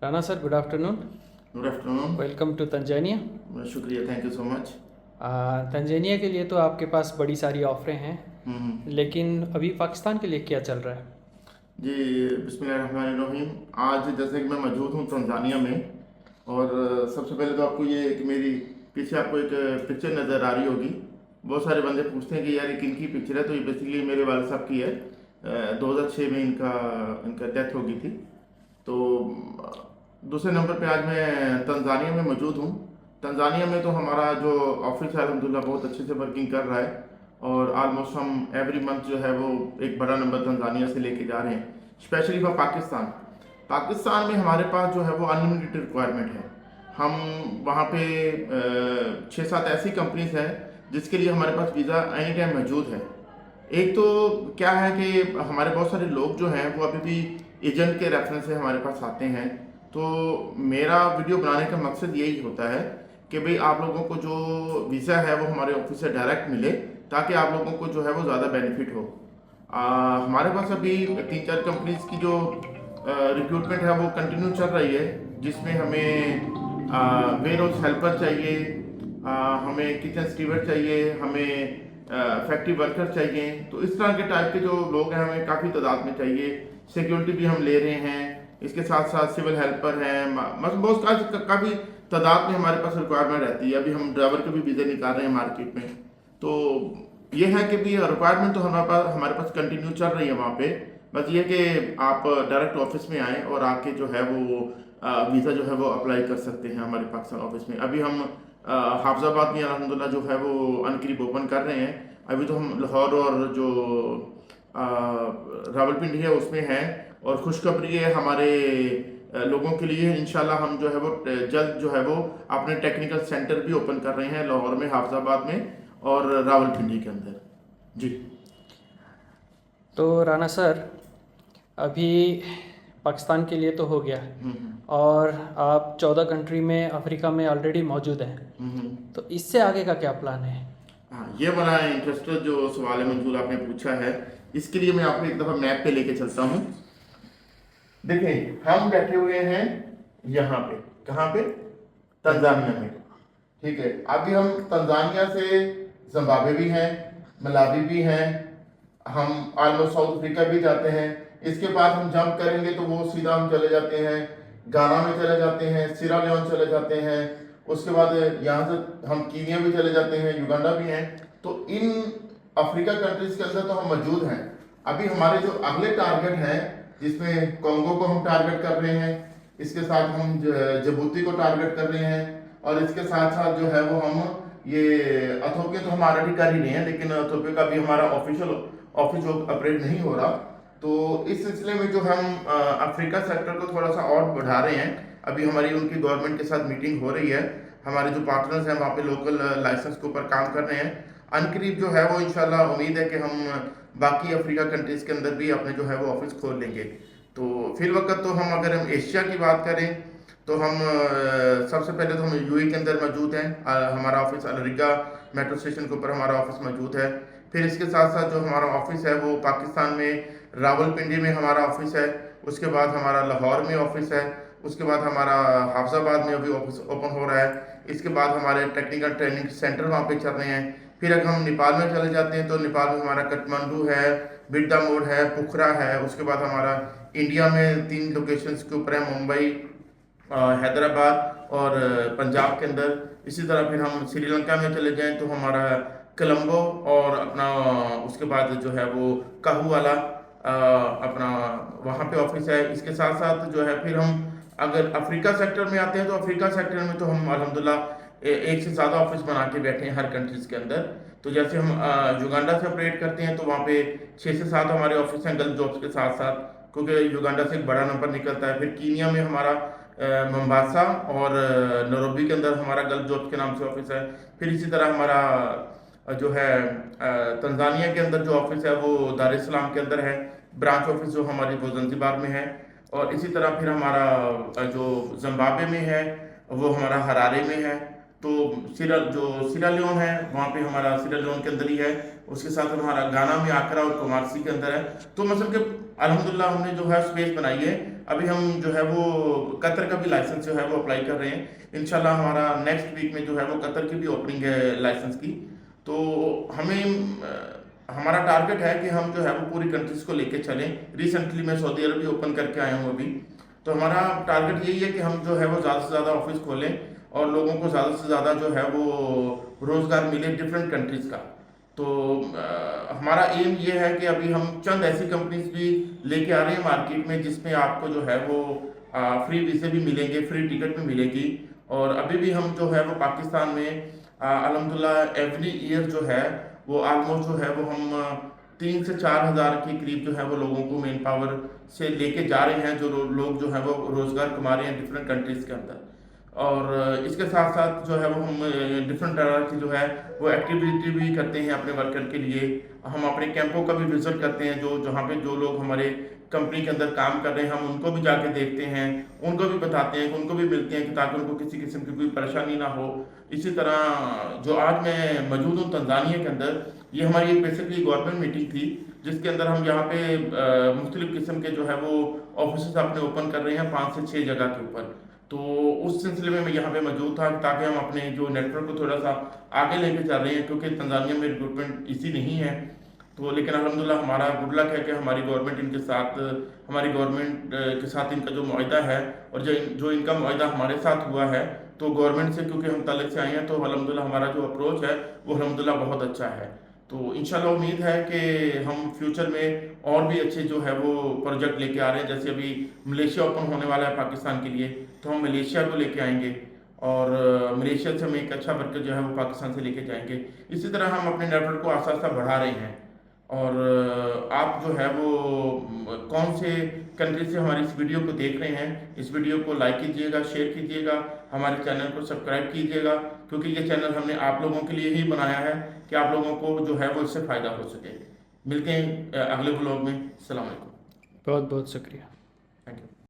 Rana sir, good afternoon. Good afternoon. Welcome to Tanzania. शुक्रिया, thank you so much. Tanzania के लिए तो आपके पास बड़ी सारी ऑफरें हैं, लेकिन अभी पाकिस्तान के लिए क्या चल रहा है? जी, बिस्मिल्लाहिर्रहमानिर्रहीम। आज जैसे कि मैं मौजूद हूँ तंजानिया में, और सबसे पहले तो आपको ये कि मेरी पीछे आपको एक पिक्चर नज़र आ रही होगी। बहुत सारे बंदे पूछते हैं कि यार ये किन की पिक्चर है, तो ये बेसिकली मेरे वाले साहब की है। 2006 में इनका इनका डेथ हो गई थी। तो दूसरे नंबर पे आज मैं तंजानिया में मौजूद हूँ। तंजानिया में तो हमारा जो ऑफिस है अल्हम्दुलिल्लाह बहुत अच्छे से वर्किंग कर रहा है, और ऑलमोस्ट हम एवरी मंथ जो है वो एक बड़ा नंबर तंजानिया से लेके जा रहे हैं, स्पेशली फॉर पाकिस्तान। पाकिस्तान में हमारे पास जो है वो अनलिमिटेड रिक्वायरमेंट है। हम वहाँ पे 6-7 ऐसी कंपनीज हैं जिसके लिए हमारे पास वीज़ा एनी टाइम मौजूद है। एक तो क्या है कि हमारे बहुत सारे लोग जो हैं वो अभी भी एजेंट के रेफरेंस से हमारे पास आते हैं। तो मेरा वीडियो बनाने का मकसद यही होता है कि भाई आप लोगों को जो वीज़ा है वो हमारे ऑफिस से डायरेक्ट मिले, ताकि आप लोगों को जो है वो ज़्यादा बेनिफिट हो। हमारे पास अभी 3-4 कंपनीज की जो रिक्रूटमेंट है वो कंटिन्यू चल रही है, जिसमें हमें वेयर हाउस हेल्पर चाहिए, हमें किचन स्टीवर्ड चाहिए, हमें फैक्ट्री वर्कर चाहिए। तो इस तरह के टाइप के जो लोग हैं हमें काफ़ी तादाद में चाहिए। सिक्योरिटी भी हम ले रहे हैं, इसके साथ साथ सिविल हेल्पर हैं, मतलब बहुत काफ़ी तादाद में हमारे पास रिक्वायरमेंट रहती है। अभी हम ड्राइवर के भी वीज़े निकाल रहे हैं मार्केट में। तो ये है कि भी रिक्वायरमेंट तो हमारे पास कंटिन्यू चल रही है वहाँ पे। बस ये कि आप डायरेक्ट ऑफिस में आएँ और आके जो है वो वीज़ा जो है वो अप्लाई कर सकते हैं हमारे पाकिस्तान ऑफिस में। अभी हम हाफिजाबाद में अल्हम्दुलिल्लाह जो है वो अनकरीब ओपन कर रहे हैं। अभी तो हम लाहौर और जो रावलपिंडी है उसमें हैं, और खुशखबरी है हमारे लोगों के लिए, इंशाल्लाह हम जो है वो जल्द जो है वो अपने टेक्निकल सेंटर भी ओपन कर रहे हैं लाहौर में, हाफिजाबाद में और रावलपिंडी के अंदर। जी। तो राना सर, अभी पाकिस्तान के लिए तो हो गया, और आप 14 कंट्री में अफ्रीका में ऑलरेडी मौजूद हैं, तो इससे आगे का क्या प्लान है? हाँ, ये बड़ा इंटरेस्टेड जो सवाल है मंजूर आपने पूछा है। इसके लिए मैं आपको एक दफ़ा मैप पे लेके चलता हूँ। देखें, हम बैठे हुए हैं यहाँ पे, कहाँ पे? तंजानिया में। ठीक है, अभी हम तंजानिया से जिम्बाब्वे भी हैं, मलावी भी हैं, हम ऑलमोस्ट साउथ अफ्रीका भी जाते हैं। इसके बाद हम जंप करेंगे तो वो सीधा हम चले जाते हैं गाना में, चले जाते हैं सीरा लियोन, चले जाते हैं। उसके बाद यहाँ से हम कीनिया भी चले जाते हैं, युगांडा भी हैं। तो इन अफ्रीका कंट्रीज के अंदर तो हम मौजूद हैं। अभी हमारे जो अगले टारगेट हैं, जिसमें कॉन्गो को हम टारगेट कर रहे हैं, इसके साथ हम जिबूती को टारगेट कर रहे हैं, और इसके साथ साथ जो है वो हम ये इथोपिया तो हम ऑलरेडी कर ही रहे हैं, लेकिन इथोपिया का भी हमारा ऑफिशियल ऑफिस ऑपरेट नहीं हो रहा। तो इस सिलसिले में जो हम अफ्रीका सेक्टर को थोड़ा सा और बढ़ा रहे हैं। अभी हमारी उनकी गवर्नमेंट के साथ मीटिंग हो रही है। हमारे जो पार्टनर्स हैं वहाँ पे लोकल लाइसेंस के ऊपर काम कर रहे हैं। अनकरीब जो है वो इंशाल्लाह उम्मीद है कि हम बाकी अफ्रीका कंट्रीज़ के अंदर भी अपने जो है वो ऑफिस खोल लेंगे। तो फिल वक्त तो हम, अगर हम एशिया की बात करें, तो हम सबसे पहले तो हम यूएई के अंदर मौजूद हैं। हमारा ऑफिस अलरिगा मेट्रो स्टेशन के ऊपर हमारा ऑफिस मौजूद है। फिर इसके साथ साथ जो हमारा ऑफिस है वो पाकिस्तान में रावलपिंडी में हमारा ऑफिस है। उसके बाद हमारा लाहौर में ऑफिस है। उसके बाद हमारा हाफिजाबाद में अभी ऑफिस ओपन हो रहा है। इसके बाद हमारे टेक्निकल ट्रेनिंग सेंटर वहाँ पे चल रहे हैं। फिर अगर हम नेपाल में चले जाते हैं तो नेपाल में हमारा काठमांडू है, बिड्डा मोड़ है, पोखरा है। उसके बाद हमारा इंडिया में 3 लोकेशंस के ऊपर है, मुंबई, हैदराबाद और पंजाब के अंदर। इसी तरह फिर हम श्रीलंका में चले जाएं तो हमारा कोलंबो और अपना उसके बाद जो है वो काहू वाला अपना वहाँ पे ऑफिस है। इसके साथ साथ जो है फिर हम अगर अफ्रीका सेक्टर में आते हैं तो अफ्रीका सेक्टर में तो हम अल्हम्दुलिल्लाह एक से ज़्यादा ऑफिस बना के बैठे हैं हर कंट्रीज के अंदर। तो जैसे हम युगांडा से ऑपरेट करते हैं तो वहाँ पे 6 से 7 हमारे ऑफिस हैं गल्फ जॉब्स के साथ साथ, क्योंकि युगांडा से एक बड़ा नंबर निकलता है। फिर कीनिया में हमारा मोम्बासा और नैरोबी के अंदर हमारा गल्फ जॉब्स के नाम से ऑफिस है। फिर इसी तरह हमारा जो है तंजानिया के अंदर जो ऑफिस है वो दार इस सलाम के अंदर है। ब्रांच ऑफिस जो हमारी वो जंजीबार में है। और इसी तरह फिर हमारा जो जिम्बाब्वे में है वो हमारा हरारे में है। तो सीरा लियोन है वहाँ पे हमारा सीरा लियोन के अंदर ही है। उसके साथ हमारा गाना में आकरा और कुमारसी के अंदर है। तो मतलब कि अल्हम्दुलिल्लाह हमने जो है स्पेस बनाई है अभी हम जो है वो कतर का भी लाइसेंस जो है वो अप्लाई कर रहे हैं। इंशाल्लाह हमारा नेक्स्ट वीक में जो है वो कतर की भी ओपनिंग है लाइसेंस की। तो हमें हमारा टारगेट है कि हम जो है वो पूरी कंट्रीज को लेके चलें। रिसेंटली मैं सऊदी अरब भी ओपन करके आया हूँ अभी। तो हमारा टारगेट यही है कि हम जो है वो ज़्यादा से ज़्यादा ऑफिस खोलें और लोगों को ज़्यादा से ज़्यादा जो है वो रोज़गार मिले डिफरेंट कंट्रीज़ का। तो हमारा एम ये है कि अभी हम चंद ऐसी कंपनीज भी लेके आ रहे हैं मार्केट में जिसमें आपको जो है वो फ्री वीज़े भी मिलेंगे, फ्री टिकट भी मिलेगी। और अभी भी हम जो है वो पाकिस्तान में अल्हम्दुलिल्लाह एवरी ईयर जो है वो ऑलमोस्ट जो है वो हम 3 से 4 हज़ार के करीब जो है वो लोगों को मेन पावर से लेके जा रहे हैं, जो लोग जो है वो रोज़गार कमा रहे हैं डिफरेंट कंट्रीज़ के अंदर। और इसके साथ साथ जो है वो हम डिफरेंट तरह की जो है वो एक्टिविटी भी करते हैं अपने वर्कर के लिए। हम अपने कैंपों का भी विजिट करते हैं, जो जहाँ पे जो लोग हमारे कंपनी के अंदर काम कर रहे हैं हम उनको भी जाके देखते हैं, उनको भी बताते हैं, उनको भी मिलते हैं कि ताकि उनको किसी किस्म की कोई परेशानी ना हो। इसी तरह जो आज मैं मौजूद हूँ तंजानिया के अंदर, ये हमारी एक बेसिकली गवर्नमेंट मीटिंग थी जिसके अंदर हम यहाँ पे मुख्तलिफ किस्म के जो है वो ऑफिस अपने ओपन कर रहे हैं 5 से 6 जगह के ऊपर। तो उस सिलसिले में मैं यहाँ पे मौजूद था ताकि हम अपने जो नेटवर्क को थोड़ा सा आगे लेके चल रहे हैं, क्योंकि तंजानिया में रिक्रूटमेंट इसी नहीं है। तो लेकिन अल्हम्दुलिल्लाह हमारा गुड लक है कि हमारी गवर्नमेंट इनके साथ, हमारी गवर्नमेंट के साथ इनका जो मुआहदा है और जो इनका मुआहदा हमारे साथ हुआ है, तो गवर्नमेंट से क्योंकि हम तले से आए हैं तो अल्हम्दुलिल्लाह हमारा जो अप्रोच है वो अल्हम्दुलिल्लाह बहुत अच्छा है। तो इंशाल्लाह उम्मीद है कि हम फ्यूचर में और भी अच्छे जो है वो प्रोजेक्ट लेके आ रहे हैं। जैसे अभी मलेशिया ओपन होने वाला है पाकिस्तान के लिए, तो हम मलेशिया को लेके आएंगे और मलेशिया से हम एक अच्छा वर्कर जो है वो पाकिस्तान से लेके जाएंगे। इसी तरह हम अपने नेटवर्क को आस्ता आस्ता बढ़ा रहे हैं। और आप जो है वो कौन से कंट्री से हमारी इस वीडियो को देख रहे हैं, इस वीडियो को लाइक कीजिएगा, शेयर कीजिएगा, हमारे चैनल को सब्सक्राइब कीजिएगा, क्योंकि ये चैनल हमने आप लोगों के लिए ही बनाया है कि आप लोगों को जो है वो इससे फ़ायदा हो सके। मिलते हैं अगले ब्लॉग में। अस्सलाम वालेकुम। बहुत बहुत शुक्रिया।